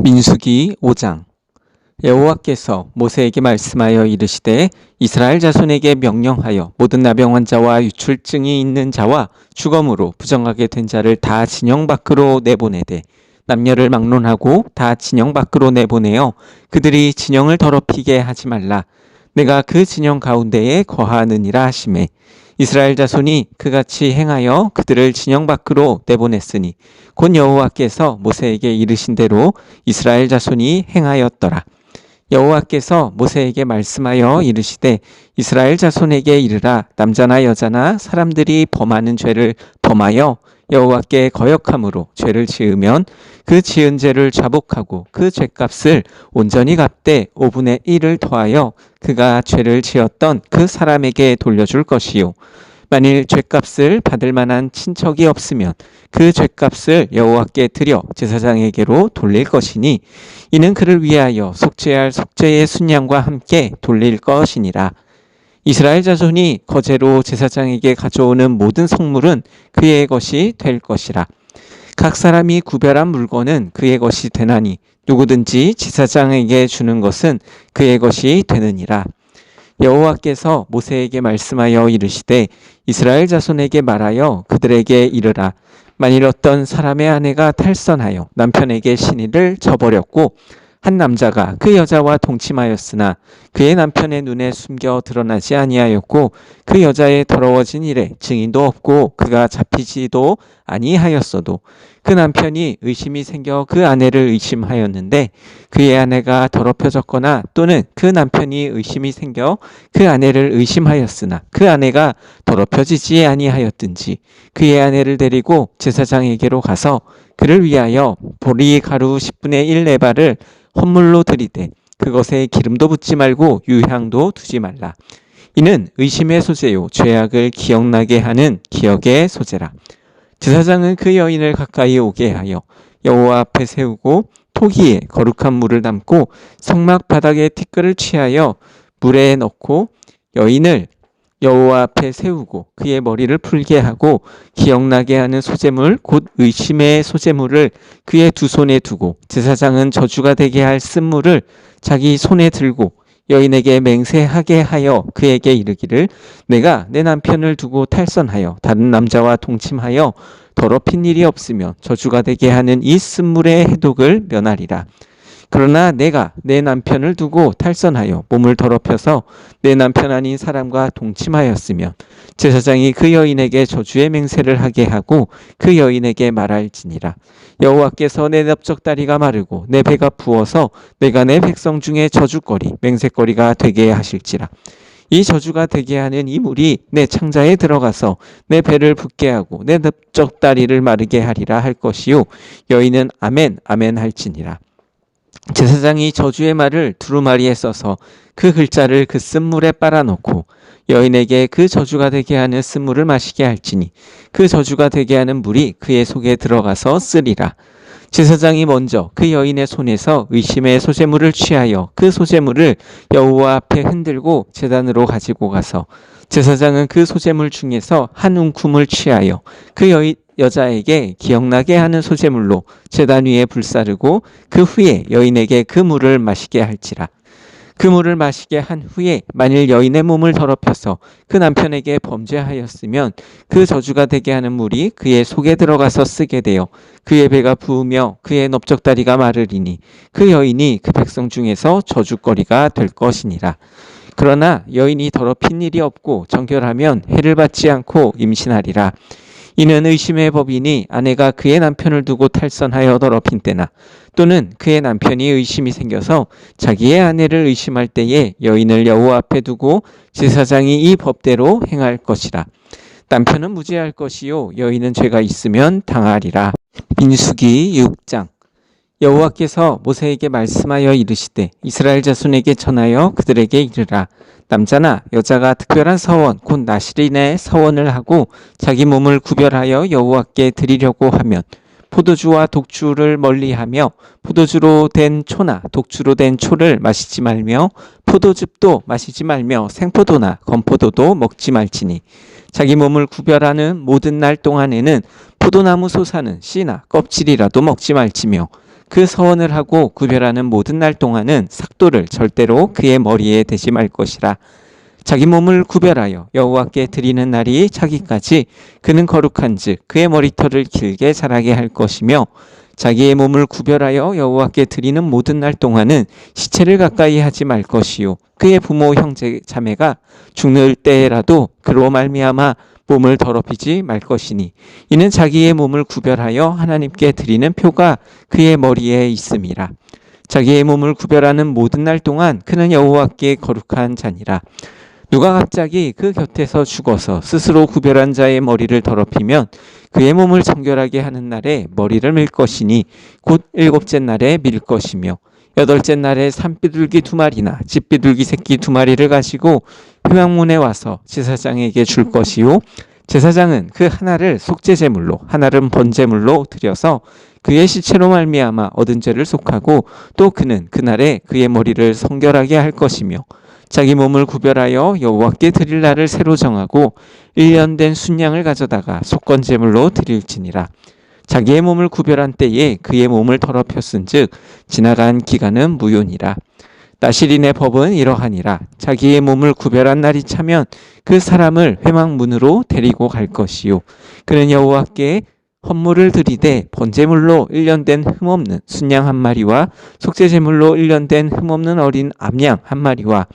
민수기 5장. 여호와께서 모세에게 말씀하여 이르시되 이스라엘 자손에게 명령하여 모든 나병 환자와 유출증이 있는 자와 죽음으로 부정하게 된 자를 다 진영 밖으로 내보내되 남녀를 막론하고 다 진영 밖으로 내보내어 그들이 진영을 더럽히게 하지 말라. 내가 그 진영 가운데에 거하느니라 하시매 이스라엘 자손이 그같이 행하여 그들을 진영 밖으로 내보냈으니 곧 여호와께서 모세에게 이르신 대로 이스라엘 자손이 행하였더라. 여호와께서 모세에게 말씀하여 이르시되 이스라엘 자손에게 이르라. 남자나 여자나 사람들이 범하는 죄를 범하여 여호와께 거역함으로 죄를 지으면 그 지은 죄를 자복하고 그 죄값을 온전히 갚되 5분의 1을 더하여 그가 죄를 지었던 그 사람에게 돌려줄 것이요, 만일 죄값을 받을 만한 친척이 없으면 그 죄값을 여호와께 드려 제사장에게로 돌릴 것이니 이는 그를 위하여 속죄할 속죄의 순양과 함께 돌릴 것이니라. 이스라엘 자손이 거제로 제사장에게 가져오는 모든 성물은 그의 것이 될 것이라. 각 사람이 구별한 물건은 그의 것이 되나니 누구든지 제사장에게 주는 것은 그의 것이 되느니라. 여호와께서 모세에게 말씀하여 이르시되 이스라엘 자손에게 말하여 그들에게 이르라. 만일 어떤 사람의 아내가 탈선하여 남편에게 신의를 저버렸고 한 남자가 그 여자와 동침하였으나 그의 남편의 눈에 숨겨 드러나지 아니하였고 그 여자의 더러워진 일에 증인도 없고 그가 잡히지도 아니하였어도 그 남편이 의심이 생겨 그 아내를 의심하였는데 그의 아내가 더럽혀졌거나 또는 그 남편이 의심이 생겨 그 아내를 의심하였으나 그 아내가 더럽혀지지 아니하였든지 그의 아내를 데리고 제사장에게로 가서 그를 위하여 보리 가루 10분의 1 네발을 헌물로 드리되 그것에 기름도 붓지 말고 유향도 두지 말라. 이는 의심의 소재요 죄악을 기억나게 하는 기억의 소재라. 제사장은 그 여인을 가까이 오게 하여 여호와 앞에 세우고 토기에 거룩한 물을 담고 성막 바닥에 티끌을 취하여 물에 넣고 여인을 여호와 앞에 세우고 그의 머리를 풀게 하고 기억나게 하는 소재물 곧 의심의 소재물을 그의 두 손에 두고 제사장은 저주가 되게 할 쓴물을 자기 손에 들고 여인에게 맹세하게 하여 그에게 이르기를 내가 내 남편을 두고 탈선하여 다른 남자와 동침하여 더럽힌 일이 없으면 저주가 되게 하는 이 쓴물의 해독을 면하리라. 그러나 내가 내 남편을 두고 탈선하여 몸을 더럽혀서 내 남편 아닌 사람과 동침하였으면 제사장이 그 여인에게 저주의 맹세를 하게 하고 그 여인에게 말할지니라. 여호와께서 내 넓적다리가 마르고 내 배가 부어서 내가 내 백성 중에 저주거리 맹세거리가 되게 하실지라. 이 저주가 되게 하는 이 물이 내 창자에 들어가서 내 배를 붓게 하고 내 넓적다리를 마르게 하리라 할 것이요, 여인은 아멘 아멘 할지니라. 제사장이 저주의 말을 두루마리에 써서 그 글자를 그 쓴물에 빨아놓고 여인에게 그 저주가 되게 하는 쓴물을 마시게 할지니 그 저주가 되게 하는 물이 그의 속에 들어가서 쓰리라. 제사장이 먼저 그 여인의 손에서 의심의 소재물을 취하여 그 소재물을 여호와 앞에 흔들고 제단으로 가지고 가서 제사장은 그 소재물 중에서 한 움큼을 취하여 그 여자에게 기억나게 하는 소재물로 제단 위에 불사르고 그 후에 여인에게 그 물을 마시게 할지라. 그 물을 마시게 한 후에 만일 여인의 몸을 더럽혀서 그 남편에게 범죄하였으면 그 저주가 되게 하는 물이 그의 속에 들어가서 쓰게 되어 그의 배가 부으며 그의 넓적다리가 마르리니 그 여인이 그 백성 중에서 저주거리가 될 것이니라. 그러나 여인이 더럽힌 일이 없고 정결하면 해를 받지 않고 임신하리라. 이는 의심의 법이니 아내가 그의 남편을 두고 탈선하여 더럽힌 때나 또는 그의 남편이 의심이 생겨서 자기의 아내를 의심할 때에 여인을 여호와 앞에 두고 제사장이 이 법대로 행할 것이라. 남편은 무죄할 것이요 여인은 죄가 있으면 당하리라. 민수기 6장. 여호와께서 모세에게 말씀하여 이르시되 이스라엘 자손에게 전하여 그들에게 이르라. 남자나 여자가 특별한 서원 곧 나실인의 서원을 하고 자기 몸을 구별하여 여호와께 드리려고 하면 포도주와 독주를 멀리하며 포도주로 된 초나 독주로 된 초를 마시지 말며 포도즙도 마시지 말며 생포도나 건포도도 먹지 말지니 자기 몸을 구별하는 모든 날 동안에는 포도나무 솟아는 씨나 껍질이라도 먹지 말지며 그 서원을 하고 구별하는 모든 날 동안은 삭도를 절대로 그의 머리에 대지 말 것이라. 자기 몸을 구별하여 여호와께 드리는 날이 차기까지 그는 거룩한즉 그의 머리털을 길게 자라게 할 것이며, 자기의 몸을 구별하여 여호와께 드리는 모든 날 동안은 시체를 가까이 하지 말 것이요 그의 부모 형제 자매가 죽을 때라도 그로 말미암아 몸을 더럽히지 말 것이니, 이는 자기의 몸을 구별하여 하나님께 드리는 표가 그의 머리에 있음이라. 자기의 몸을 구별하는 모든 날 동안 그는 여호와께 거룩한 자니라. 누가 갑자기 그 곁에서 죽어서 스스로 구별한 자의 머리를 더럽히면 그의 몸을 정결하게 하는 날에 머리를 밀 것이니 곧 일곱째 날에 밀 것이며, 여덟째 날에 산비둘기 2마리나 집비둘기 새끼 2마리를 가지고 회막문에 와서 제사장에게 줄 것이요 제사장은 그 하나를 속죄제물로 하나는 번제물로 드려서 그의 시체로 말미암아 얻은 죄를 속하고, 또 그는 그날에 그의 머리를 성결하게 할 것이며, 자기 몸을 구별하여 여호와께 드릴 날을 새로 정하고 1년 된 순양을 가져다가 속건제물로 드릴지니라. 자기의 몸을 구별한 때에 그의 몸을 더럽혔은즉 지나간 기간은 무효니라. 나실인의 법은 이러하니라. 자기의 몸을 구별한 날이 차면 그 사람을 회막문으로 데리고 갈 것이요 그는 여호와께 헌물을 드리되 번제물로 1년 된 흠없는 순양 1마리와 속죄제물로 1년 된 흠없는 어린 암양 1마리와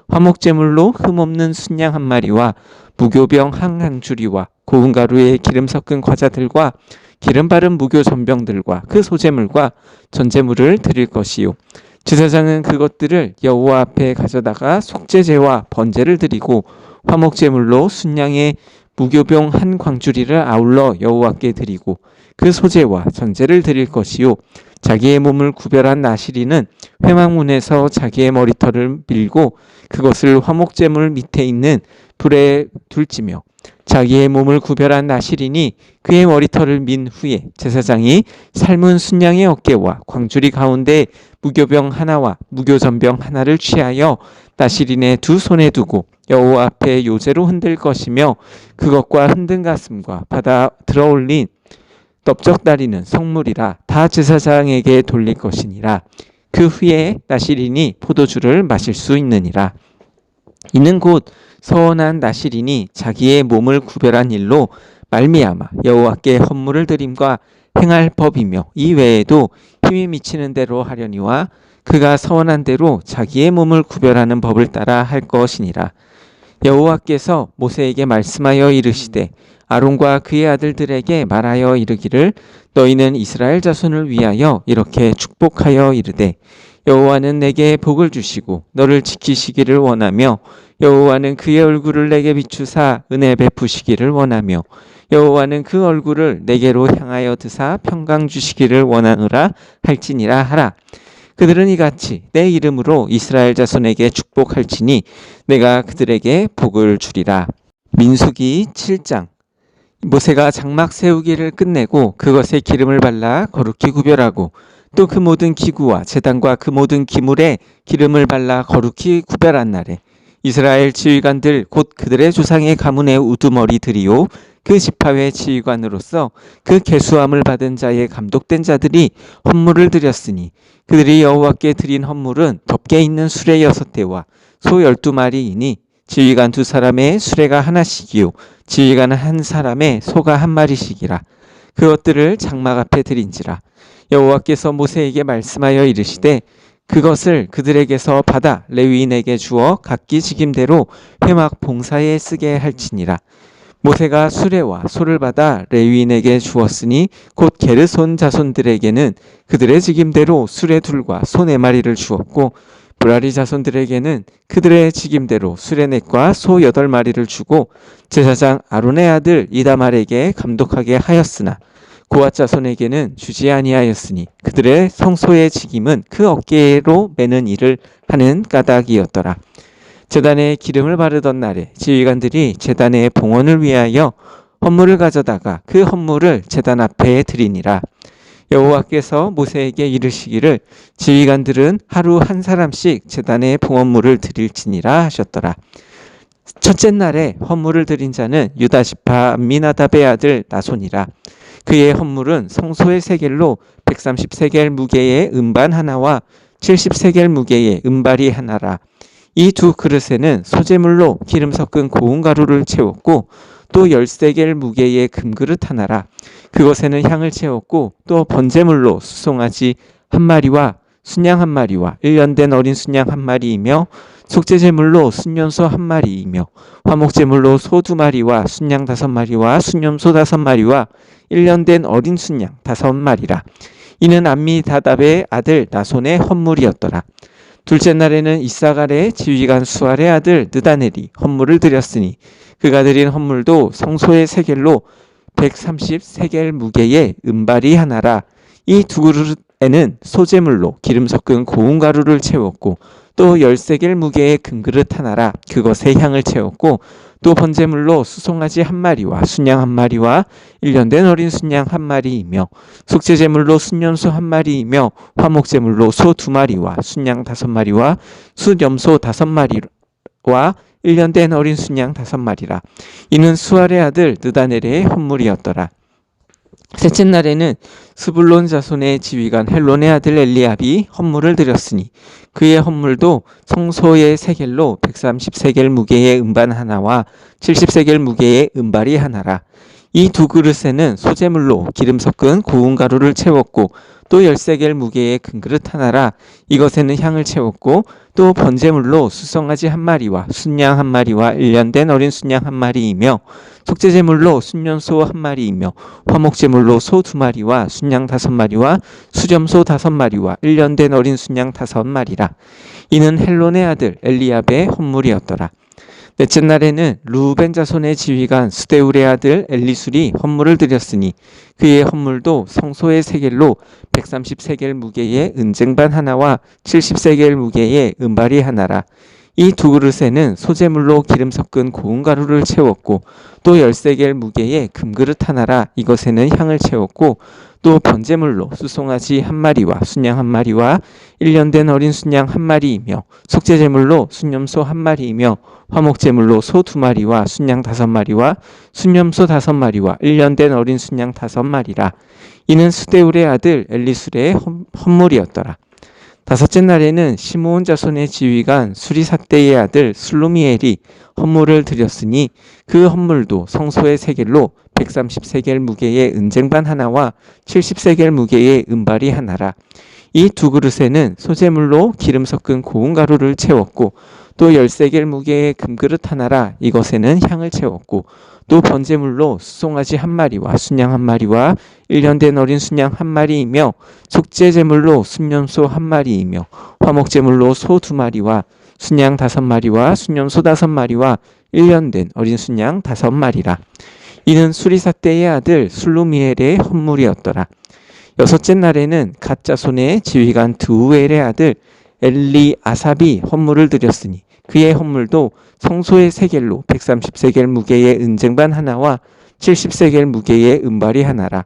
화목제물로 흠없는 순양 1마리와 무교병 한 강주리와 고운 가루에 기름 섞은 과자들과 기름 바른 무교 전병들과 그 소제물과 전제물을 드릴 것이요 제사장은 그것들을 여호와 앞에 가져다가 속죄제와 번제를 드리고 화목제물로 순양의 무교병 한 광주리를 아울러 여호와께 드리고 그 소제와 전제를 드릴 것이요 자기의 몸을 구별한 나시리는 회막문에서 자기의 머리털을 밀고 그것을 화목제물 밑에 있는 불에 둘지며, 자기의 몸을 구별한 나시린이 그의 머리털을 민 후에 제사장이 삶은 순양의 어깨와 광주리 가운데 무교병 하나와 무교전병 하나를 취하여 나시린의 2 손에 두고 여호와 앞에 요제로 흔들 것이며, 그것과 흔든 가슴과 받아 들어올린 넓적다리는 성물이라 다 제사장에게 돌릴 것이니라. 그 후에 나시린이 포도주를 마실 수 있느니라. 이는 곧 서원한 나시린이 자기의 몸을 구별한 일로 말미암아 여호와께 헌물을 드림과 행할 법이며, 이 외에도 힘이 미치는 대로 하려니와 그가 서원한 대로 자기의 몸을 구별하는 법을 따라 할 것이니라. 여호와께서 모세에게 말씀하여 이르시되 아론과 그의 아들들에게 말하여 이르기를, 너희는 이스라엘 자손을 위하여 이렇게 축복하여 이르되, 여호와는 내게 복을 주시고 너를 지키시기를 원하며, 여호와는 그의 얼굴을 내게 비추사 은혜 베푸시기를 원하며, 여호와는 그 얼굴을 내게로 향하여 드사 평강 주시기를 원하노라 할지니라 하라. 그들은 이같이 내 이름으로 이스라엘 자손에게 축복할지니 내가 그들에게 복을 주리라. 민수기 7장. 모세가 장막 세우기를 끝내고 그것에 기름을 발라 거룩히 구별하고, 또 그 모든 기구와 제단과 그 모든 기물에 기름을 발라 거룩히 구별한 날에 이스라엘 지휘관들 곧 그들의 조상의 가문의 우두머리들이요 그 지파의 지휘관으로서 그 계수함을 받은 자의 감독된 자들이 헌물을 드렸으니, 그들이 여호와께 드린 헌물은 덮개 있는 수레 6대와 소 12마리이니 지휘관 2사람의 수레가 하나씩이요 지휘관 한 사람의 소가 1마리씩이라. 그것들을 장막 앞에 드린지라. 여호와께서 모세에게 말씀하여 이르시되, 그것을 그들에게서 받아 레위인에게 주어 각기 직임대로 회막 봉사에 쓰게 할지니라. 모세가 수레와 소를 받아 레위인에게 주었으니 곧 게르손 자손들에게는 그들의 직임대로 수레 2과 소 4마리를 주었고, 브라리 자손들에게는 그들의 직임대로 수레 4과 소 8마리를 주고, 제사장 아론의 아들 이다말에게 감독하게 하였으나 고앗 자손에게는 주지 아니하였으니 그들의 성소의 직임은 그 어깨로 매는 일을 하는 까닭이었더라. 제단에 기름을 바르던 날에 지휘관들이 제단의 봉헌을 위하여 헌물을 가져다가 그 헌물을 제단 앞에 드리니라. 여호와께서 모세에게 이르시기를, 지휘관들은 하루 한 사람씩 제단에 봉헌물을 드릴지니라 하셨더라. 첫째 날에 헌물을 드린 자는 유다 지파 암미나답의 아들 나손이라. 그의 헌물은 성소의 세겔로 130세겔 무게의 음반 하나와 70세겔 무게의 은발이 하나라. 이 두 그릇에는 소재물로 기름 섞은 고운 가루를 채웠고 또 10세겔 무게의 금그릇 하나라. 그것에는 향을 채웠고 또 번제물로 수송아지 한 마리와 순양 한 마리와 1년 된 어린 순양 한 마리이며 속죄제물로 순염소 한 마리이며 화목제물로 소 2마리와 순양 5마리와 순염소 5마리와 1년 된 어린 순양 5마리라. 이는 암미다답의 아들 나손의 헌물이었더라. 둘째 날에는 이사갈의 지휘관 수알의 아들 느다넬이 헌물을 드렸으니 그가 드린 헌물도 성소의 세겔로 130세겔 무게의 은발이 하나라. 이 두 그릇에는 소재물로 기름 섞은 고운 가루를 채웠고 또 10세겔 무게의 금그릇 하나라. 그것에 향을 채웠고 또 번제물로 수송아지 한 마리와 순양 한 마리와 1년 된 어린 순양 한 마리이며 속죄제물로 순염소 한 마리이며 화목제물로 소 2마리와 순양 5마리와 순염소 5마리와 1년 된 어린 순양 5마리라. 이는 수알의 아들 느다넬의 헌물이었더라. 셋째 날에는 스불론 자손의 지휘관 헬론의 아들 엘리압이 헌물을 드렸으니 그의 헌물도 성소의 세겔로 130세겔 무게의 음반 하나와 70세겔 무게의 은발이 하나라. 이 두 그릇에는 소재물로 기름 섞은 고운 가루를 채웠고 또 10세겔 무게의 금그릇 하나라. 이것에는 향을 채웠고 또 번제물로 수송아지 한 마리와 순양 한 마리와 1년 된 어린 순양 한 마리이며 속죄제물로 순염소 한 마리이며 화목제물로 소 2마리와 순양 5마리와 수염소 5마리와 1년 된 어린 순양 5마리라. 이는 헬론의 아들 엘리압의 헌물이었더라. 넷째 날에는 루벤 자손의 지휘관 스데울의 아들 엘리술이 헌물을 드렸으니 그의 헌물도 성소의 세겔로 130세겔 무게의 은쟁반 하나와 70세겔 무게의 은발이 하나라. 이 두 그릇에는 소재물로 기름 섞은 고운 가루를 채웠고 또 10세겔 무게의 금그릇 하나라. 이것에는 향을 채웠고 또 번제물로 수송아지 한 마리와 순양 한 마리와 1년 된 어린 순양 한 마리이며 속죄제물로 순염소 한 마리이며 화목제물로 소 2마리와 순양 5마리와 순염소 5마리와 1년 된 어린 순양 5마리라. 이는 스데울의 아들 엘리술의 헌물이었더라. 다섯째 날에는 시므온 자손의 지휘관 수리삭대의 아들 슬루미엘이 헌물을 드렸으니 그 헌물도 성소의 세겔로 130세겔 무게의 은쟁반 하나와 70세겔 무게의 은발이 하나라. 이 두 그릇에는 소재물로 기름 섞은 고운 가루를 채웠고 또 10세겔 무게의 금그릇 하나라. 이것에는 향을 채웠고 또 번제물로 수송아지 한 마리와 순양 한 마리와 1년 된 어린 순양 한 마리이며 속죄제물로 순염소 한 마리이며 화목제물로 소 2마리와 순양 5마리와 순염소 5마리와 1년 된 어린 순양 5마리라. 이는 수리삭대의 아들 슬루미엘의 헌물이었더라. 여섯째 날에는 갓 자손의 지휘관 드우엘의 아들 엘리아삽이 헌물을 드렸으니 그의 헌물도 성소의 세겔로 130세겔 무게의 은쟁반 하나와 70세겔 무게의 은발이 하나라.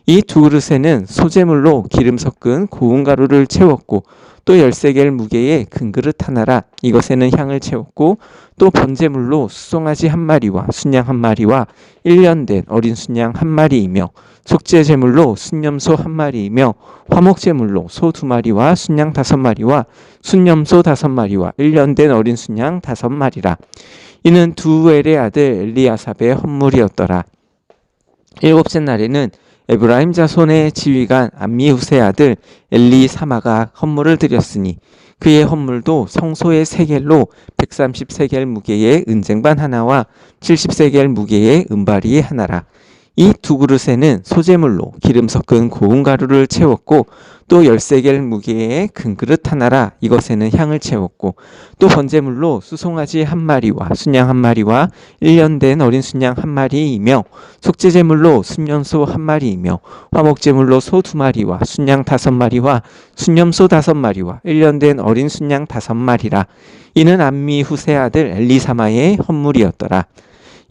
이 두 그릇에는 소재물로 기름 섞은 고운 가루를 채웠고 또 10세겔 무게의 금그릇 하나라. 이것에는 향을 채웠고 또 번제물로 수송아지 한 마리와 순양 한 마리와 1년 된 어린 순양 한 마리이며 속죄제물로 순염소 한 마리이며 화목제물로 소 2마리와 순양 5마리와 순염소 5마리와 1년 된 어린 순양 5마리라. 이는 두엘의 아들 엘리아삽의 헌물이었더라. 일곱째 날에는 에브라임 자손의 지휘관 암미후스의 아들 엘리사마가 헌물을 드렸으니 그의 헌물도 성소의 세겔로 130세겔 무게의 은쟁반 하나와 70세겔 무게의 은발이 하나라. 이 두 그릇에는 소재물로 기름 섞은 고운 가루를 채웠고 또 10세겔 무게의 금그릇 하나라. 이것에는 향을 채웠고 또 번제물로 수송아지 한 마리와 순양 한 마리와 1년 된 어린 순양 한 마리이며 속죄제물로 순염소 한 마리이며 화목제물로 소 2마리와 순양 5마리와 순염소 5마리와 1년 된 어린 순양 5마리라. 이는 암미후스의 아들 엘리사마의 헌물이었더라.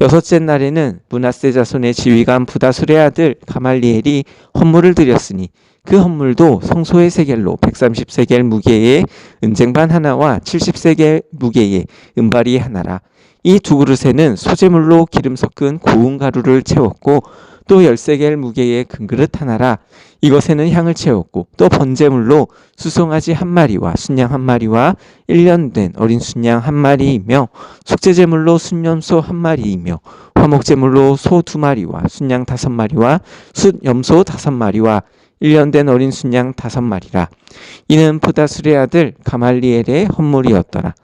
여섯째 날에는 므낫세 자손의 지휘관 부다술의 아들 가말리엘이 헌물을 드렸으니 그 헌물도 성소의 세겔로 130세겔 무게의 은쟁반 하나와 70세겔 무게의 은발이 하나라. 이 두 그릇에는 소재물로 기름 섞은 고운 가루를 채웠고 또 10세겔 무게의 금그릇 하나라. 이것에는 향을 채웠고 또 번제물로 수송아지 한 마리와 순양 한 마리와 1년 된 어린 순양 한 마리이며 속죄제물로 순염소 한 마리이며 화목제물로 소 2마리와 순양 5마리와 숫염소 5마리와 1년 된 어린 순양 5마리라. 이는 부다술의 아들 가말리엘의 헌물이었더라.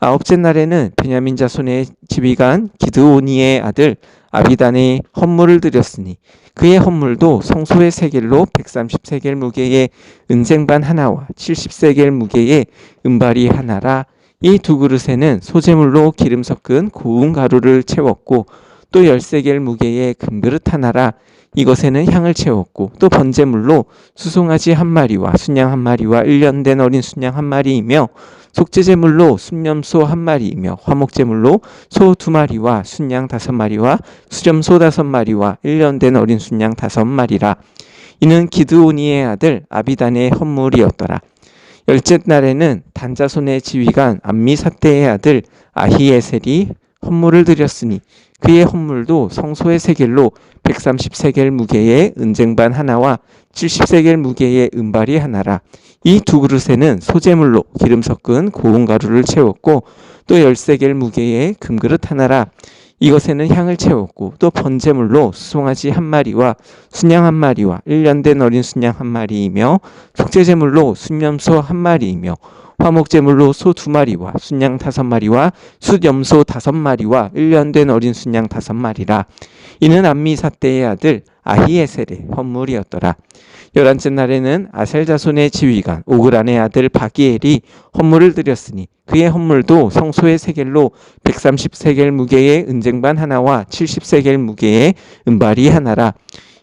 아홉째 날에는 베냐민 자손의 지휘관 기드오니의 아들 아비단의 헌물을 드렸으니 그의 헌물도 성소의 세겔로 130세겔 무게의 은쟁반 하나와 70세겔 무게의 은발이 하나라. 이 두 그릇에는 소제물로 기름 섞은 고운 가루를 채웠고 또 10세겔 무게의 금그릇 하나라. 이것에는 향을 채웠고 또 번제물로 수송아지 한 마리와 순양 한 마리와 1년 된 어린 순양 한 마리이며 속죄제물로 순염소 한 마리이며 화목제물로 소 2마리와 순양 5마리와 수염소 5마리와 1년 된 어린 순양 5마리라. 이는 기드오니의 아들 아비단의 헌물이었더라. 10째 날에는 단자손의 지휘관 암미사대의 아들 아히에셀이 헌물을 드렸으니 그의 헌물도 성소의 세겔로 130세겔 무게의 은쟁반 하나와 70세겔 무게의 은발이 하나라. 이 두 그릇에는 소제물로 기름 섞은 고운 가루를 채웠고 또 10세겔 무게의 금그릇 하나라. 이것에는 향을 채웠고 또 번제물로 수송아지 한 마리와 순양 한 마리와 1년 된 어린 순양 한 마리이며 속죄제물로 순염소 한 마리이며 화목제물로 소 2마리와 순양 5마리와 숫염소 5마리와 1년 된 어린 순양 5마리라. 이는 암미사대의 아들 아히에셀의 헌물이었더라. 11째 날에는 아셀 자손의 지휘관 오그란의 아들 바기엘이 헌물을 드렸으니 그의 헌물도 성소의 세겔로 130세겔 무게의 은쟁반 하나와 70세겔 무게의 은발이 하나라.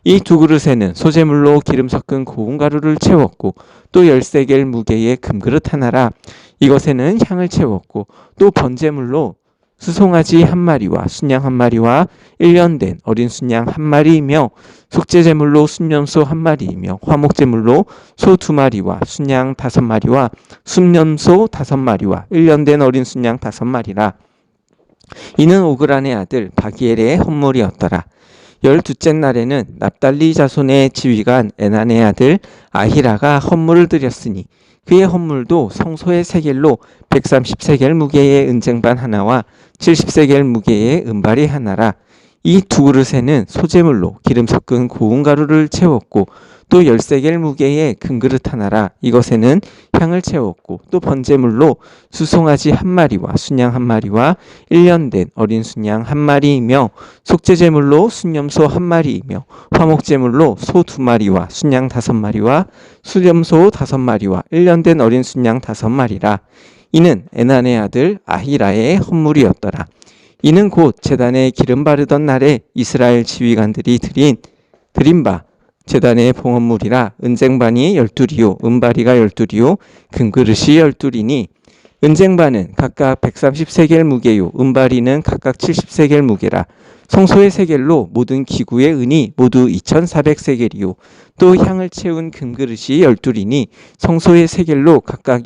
이 두 그릇에는 소제물로 기름 섞은 고운 가루를 채웠고 또 10세겔 무게의 금그릇 하나라. 이것에는 향을 채웠고 또 번제물로 수송아지 한 마리와 순양 한 마리와 1년 된 어린 순양 한 마리이며 속죄제물로 순염소 한 마리이며 화목제물로 소 2마리와 순양 5마리와 순염소 5마리와 1년 된 어린 순양 5마리라. 이는 오그란의 아들 바기엘의 헌물이었더라. 12째 날에는 납달리 자손의 지휘관 에난의 아들 아히라가 헌물을 드렸으니 그의 헌물도 성소의 세겔로 130세겔 무게의 은쟁반 하나와 70세겔 무게의 은발이 하나라. 이 두 그릇에는 소제물로 기름 섞은 고운 가루를 채웠고 또 10세겔 무게의 금그릇 하나라. 이것에는 향을 채웠고 또 번제물로 수송아지 한 마리와 순양 한 마리와 1년 된 어린 순양 한 마리이며 속죄제물로 순염소 한 마리이며 화목제물로 소 2마리와 순양 5마리와 수염소 5마리와 1년 된 어린 순양 5마리라. 이는 에난의 아들 아히라의 헌물이었더라. 이는 곧 제단에 기름 바르던 날에 이스라엘 지휘관들이 드린 바 제단의 봉헌물이라. 은쟁반이 12리요 은바리가 12리요 금그릇이 12리니 은쟁반은 각각 130세겔 무게요 은바리는 각각 70세겔 무게라. 성소의 세겔로 모든 기구의 은이 모두 2400세겔이요 또 향을 채운 금그릇이 12리니 성소의 세겔로 각각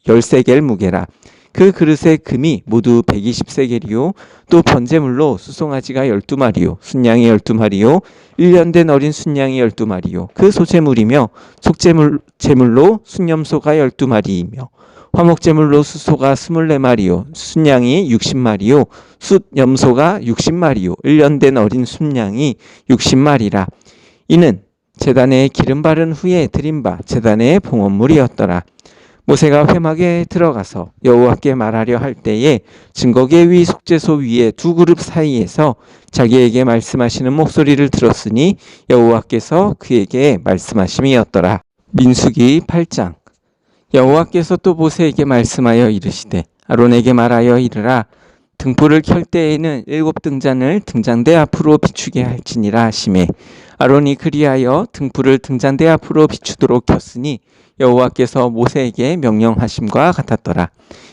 10세겔 무게라. 그 그릇의 금이 모두 120세겔이요 또 번제물로 수송아지가 12마리요 순양이 12마리요 1년 된 어린 순양이 12마리요 그 소제물이며 속죄제물로 순염소가 12마리이며 화목제물로 수소가 24마리요 순양이 60마리요 숫염소가 60마리요 1년 된 어린 순양이 60마리라. 이는 제단에 기름 바른 후에 드린 바 제단의 봉헌물이었더라. 모세가 회막에 들어가서 여호와께 말하려 할 때에 증거계 위 속죄소 위에 두 그룹 사이에서 자기에게 말씀하시는 목소리를 들었으니 여호와께서 그에게 말씀하심이었더라. 민수기 8장. 여호와께서 또 모세에게 말씀하여 이르시되 아론에게 말하여 이르라. 등불을 켤 때에는 7등잔을 등잔대 앞으로 비추게 할지니라 하시매 아론이 그리하여 등불을 등잔대 앞으로 비추도록 켰으니 여호와께서 모세에게 명령하심과 같았더라.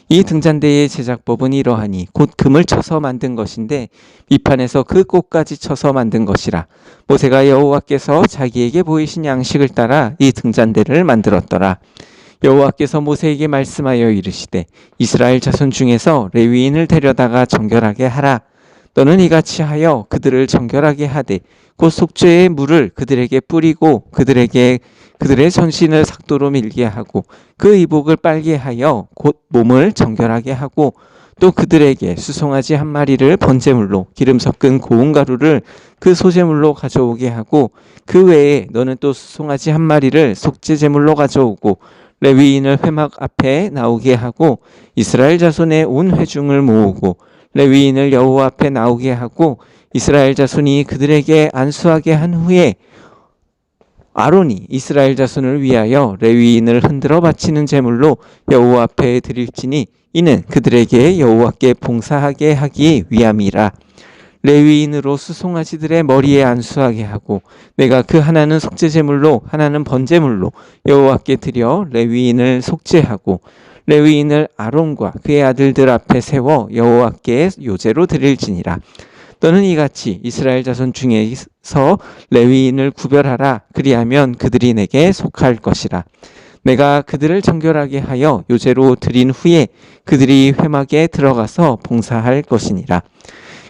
이 등잔대의 제작법은 이러하니 곧 금을 쳐서 만든 것인데 밑판에서 그 꽃까지 쳐서 만든 것이라. 모세가 여호와께서 자기에게 보이신 양식을 따라 이 등잔대를 만들었더라. 여호와께서 모세에게 말씀하여 이르시되 이스라엘 자손 중에서 레위인을 데려다가 정결하게 하라. 너는 이같이 하여 그들을 정결하게 하되 곧 속죄의 물을 그들에게 뿌리고 그들의 전신을 삭도로 밀게 하고 그 이복을 빨게 하여 곧 몸을 정결하게 하고 또 그들에게 수송아지 한 마리를 번제물로 기름 섞은 고운 가루를 그 소제물로 가져오게 하고 그 외에 너는 또 수송아지 한 마리를 속죄제물로 가져오고 레위인을 회막 앞에 나오게 하고 이스라엘 자손의 온 회중을 모으고 레위인을 여호와 앞에 나오게 하고 이스라엘 자손이 그들에게 안수하게 한 후에 아론이 이스라엘 자손을 위하여 레위인을 흔들어 바치는 제물로 여호와 앞에 드릴지니 이는 그들에게 여호와께 봉사하게 하기 위함이라. 레위인으로 수송아지들의 머리에 안수하게 하고 내가 그 하나는 속죄제물로 하나는 번제물로 여호와께 드려 레위인을 속죄하고 레위인을 아론과 그의 아들들 앞에 세워 여호와께 요제로 드릴지니라. 너는 이같이 이스라엘 자손 중에서 레위인을 구별하라. 그리하면 그들이 내게 속할 것이라. 내가 그들을 정결하게 하여 요제로 드린 후에 그들이 회막에 들어가서 봉사할 것이니라.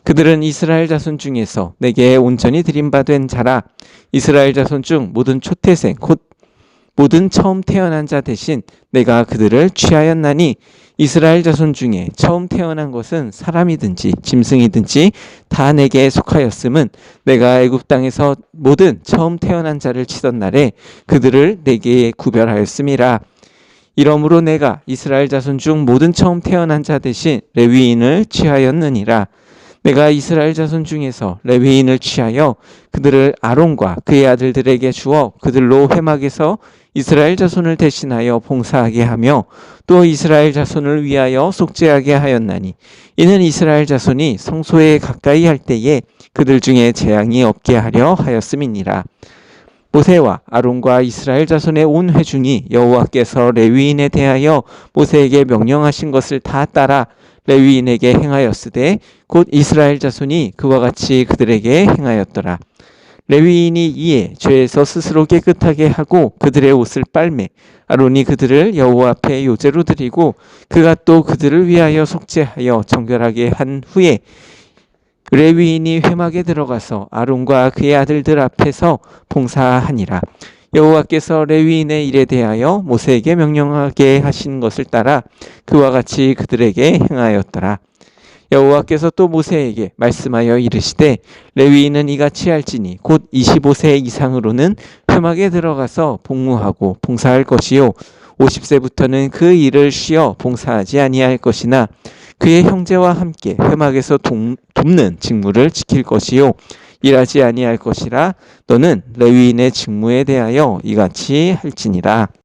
그들은 이스라엘 자손 중에서 내게 온전히 드림받은 자라. 이스라엘 자손 중 모든 초태생 곧 모든 처음 태어난 자 대신 내가 그들을 취하였나니 이스라엘 자손 중에 처음 태어난 것은 사람이든지 짐승이든지 다 내게 속하였음은 내가 애굽 땅에서 모든 처음 태어난 자를 치던 날에 그들을 내게 구별하였음이라. 이러므로 내가 이스라엘 자손 중 모든 처음 태어난 자 대신 레위인을 취하였느니라. 내가 이스라엘 자손 중에서 레위인을 취하여 그들을 아론과 그의 아들들에게 주어 그들로 회막에서 이스라엘 자손을 대신하여 봉사하게 하며 또 이스라엘 자손을 위하여 속죄하게 하였나니 이는 이스라엘 자손이 성소에 가까이 할 때에 그들 중에 재앙이 없게 하려 하였음이니라. 모세와 아론과 이스라엘 자손의 온 회중이 여호와께서 레위인에 대하여 모세에게 명령하신 것을 다 따라 레위인에게 행하였으되 곧 이스라엘 자손이 그와 같이 그들에게 행하였더라. 레위인이 이에 죄에서 스스로 깨끗하게 하고 그들의 옷을 빨매 아론이 그들을 여호와 앞에 요제로 드리고 그가 또 그들을 위하여 속죄하여 정결하게 한 후에 레위인이 회막에 들어가서 아론과 그의 아들들 앞에서 봉사하니라. 여호와께서 레위인의 일에 대하여 모세에게 명령하게 하신 것을 따라 그와 같이 그들에게 행하였더라. 여호와께서 또 모세에게 말씀하여 이르시되 레위인은 이같이 할지니 곧 25세 이상으로는 회막에 들어가서 복무하고 봉사할 것이요 50세부터는 그 일을 쉬어 봉사하지 아니할 것이나 그의 형제와 함께 회막에서 돕는 직무를 지킬 것이요 일하지 아니할 것이라. 너는 레위인의 직무에 대하여 이같이 할지니라.